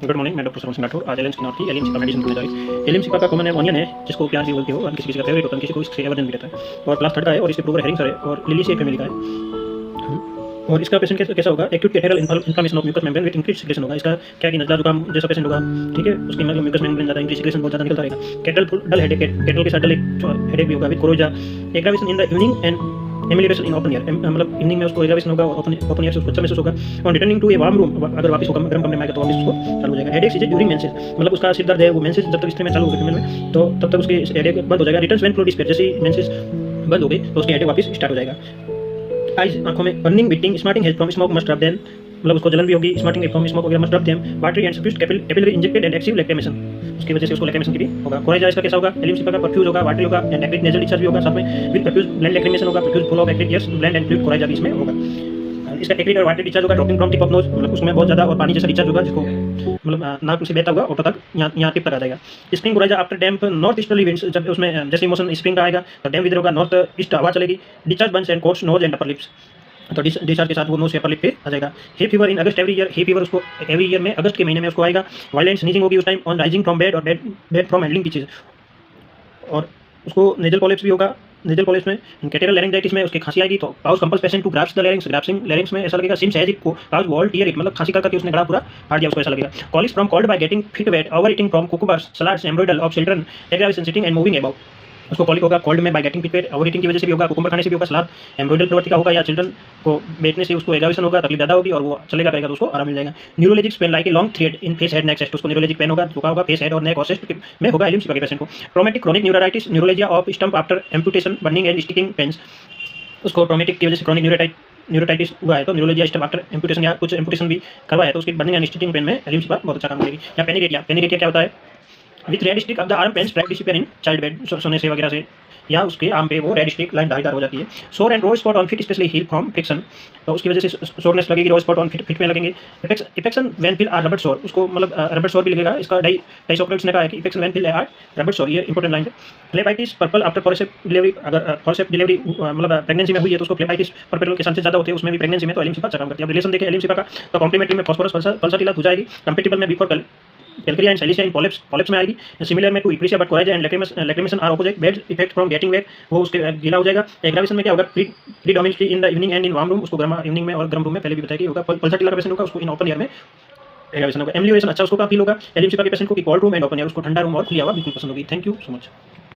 Good morning, मैं doctor श्रवण सिंह राठौर। आज alien की एलियन का मेडिसिन करने जा रही है। एलियन का कॉमन नेम ऑनियन है, जिसको प्याज भी बोलते हो, और किसी किसी का फेवरेट होता है, किसी को इससे एवर्जन भी रहता है। और क्लास 3 का है और इसके प्रोवर हेरिंग सर है और लिली से फैमिली का है। और इसका पेशेंट कैसा होगा? Acute catarrhal inflammation of mucous membrane with increase secretion होगा। इसका क्या कि नजला जुकाम जैसा पेशेंट होगा, ठीक है, उसकी मतलब म्यूकस मेम्ब्रेन ज़्यादा इंक्रीज सिक्रेशन बहुत ज़्यादा निकलता रहेगा। कैटल डल हेडेक, कैटल के साथ डल हेडेक भी होगा with coryza, aggravation in the evening and amelioration in open air, मतलब इवनिंग में उसको एग्रावेशन होगा और ओपन एयर से उसको अच्छा महसूस होगा। और returning to a warm room, अगर वापस होगा गर्म कमरे में आएगा तो वापस उसको चालू हो जाएगा। हेडेक सीजन ड्यूरिंग मेंसेस, मतलब उसका सिर दर्द है वो मेंसेस जब तक स्त्री में चालू होगा फीमेल में, तो तब तक उसकी हेडेक बंद हो जाएगा। रिटर्न्स व्हेन फ्लो डिस्पेयर, जैसे ही मेंसेस बंद हो गई तो उसकी हेडेक वापस स्टार्ट हो जाएगा। आइज, आंखों में burning, biting, smarting as from smoke must rub them, मतलब उसको जलन भी होगी, स्मार्टिंग फ्रॉम स्मोक वगैरह must rub them. Watery and suffused capillary injected and excessive lacrimation, उसकी वजह से उसको लैक्रिमेशन की भी होगा। कोरेजा इसका कैसा होगा? एलिम्स का परफ्यूज होगा, वाटरी होगा एंड एक्रिक नेजल डिस्चार्ज भी होगा, साथ में विद परफ्यूज ब्लेंड लैक्रिमेशन होगा, profuse full of acrid yes bland and fluid coryza भी इसमें होगा। इसका एक्रिक और वाटरी डिस्चार्ज होगा, dropping from tip of nose, मतलब उसमें बहुत ज़्यादा और पानी जैसा डिस्चार्ज होगा, जिसको मतलब नाक से बहता होगा ऑटो तक यहाँ टिप तक आ जाएगा। स्प्रिंग कोरेजा आफ्टर डैम्प नॉर्थ ईस्टर्ली विंड्स, जब उसमें जैसे मौसम स्प्रिंग का आएगा तो डैम्प इधर होगा, नॉर्थ ईस्ट हवा चलेगी। Discharge burns and coats nose and upper lips, तो डिस्चार्ज के साथ वो नोज से अपर लिप पे आ जाएगा। Hay fever in August every year, hay fever उसको एवरी ईयर में अगस्त के महीने में उसको आएगा। वायलेंट स्नीजिंग होगी उस time on rising from bed और बेड फ्रॉम हैंडलिंग की चीज़। और उसको नेजल पॉलिप्स भी होगा। नेजल पॉलिप्स में कैटेरल लैरिंजाइटिस में उसकी खांसी आएगी तो pause compels patient to grasp the larynx, grasping larynx में ऐसा लगेगा सिम सहज को पाउस वॉल टियर इट, मतलब खांसी करके उसने गला पूरा फाड़ दिया, उसको ऐसा लगेगा। Colic from cold by getting feet wet, over eating from cucumbers salads एम्ब्रॉयडल of children, aggravation sitting and moving about, उसको कॉलिक होगा कोल्ड में by getting feet wet, over eating की वजह से भी होगा, कुकुम्बर खाने से भी होगा, सलाद एम्ब्रॉयडल प्रवृत्ति का होगा, या चिल्ड्रन को बैठने से उसको एग्रावेशन होगा, तकलीफ ज़्यादा होगी और वो चलेगा करेगा तो उसको आराम मिल जाएगा। Neurologic pain like a long thread in face head neck chest, उसको न्यूरोलॉजिक पेन होगा, झुका होगा फेस हेड और नेक और चेस्ट में होगा एलिम्स के पेशेंट को। Traumatic chronic neuritis, neuralgia of stump after amputation, burning and sticking pains, उसको ट्रॉमेटिक की वजह से क्रोनिक न्यूरोटाइटिस हुआ है तो न्यूरोलॉजिया स्टम्प आफ्टर एम्पुटेशन या कुछ एम्पुटेशन भी करवाया तो उसकी बर्निंग एंड स्टिचिंग पेन में एलिम्स बहुत अच्छा काम करेगी। या पेनिरेटिया, पेनिरेटिया क्या होता है? With red streak of the arm pains track disappear in childbed, सोने से वगैरह से या उसके आर्म पे वो रेड स्टिक लाइन धारीदार हो जाती है। Sore and raw spot on feet especially heel from friction, तो उसकी वजह से सोरनेस लगेगी, रो स्पॉट ऑन फिट में लगेंगे। इफेक्शन व्हेन फील आर रबड़ सोर, उसको मतलब रबड़ सोर भी लगेगा। इसका डाइसोक्रेट्स ने कहा है कि इफेक्शन व्हेन फील आर रबड़ सोर, ये इंपॉर्टेंट लाइन है। फ्लेबाइटिस पर्पल आफ्टर फॉरसेप्ट डिलीवरी, अगर फॉरसेप्ट डिलीवरी मतलब प्रेगनेंसी में हुई है तो उसको फ्लेबाइटिस पर्पल के चांसेस ज़्यादा होते हैं, उसमें भी प्रेगनेंसी में तो एलिम्स अच्छा काम करती है। अब रिलेशन देखें एलिम्स का तो कॉम्प्लीमेंट्री में फॉस्फोरस पल्साटिला हो जाएगी, कंपेटिबल में before calcarea and silicea in polyps में आएगी। सिमिलर में to euphrasia but coryza and lacrimation are opposite, bad effect from getting wet, वो उसके गीला हो जाएगा। एग्रावेशन में क्या होगा? Predominantly in the evening and in warm room, उसको गर्म इवनिंग में और गर्म रूम में पहले भी बताया कि होगा। पल्साटिला का पेशेंट होगा उसको इन ओपन एयर में एग्रावेशन होगा। एम्ब्लियोरेशन अच्छा उसको फील होगा एलिम्स के पेशेंट को कि cold room and open air, उसको ठंडा रूम और खुली हवा बिल्कुल पसंद होगी। Thank you so much.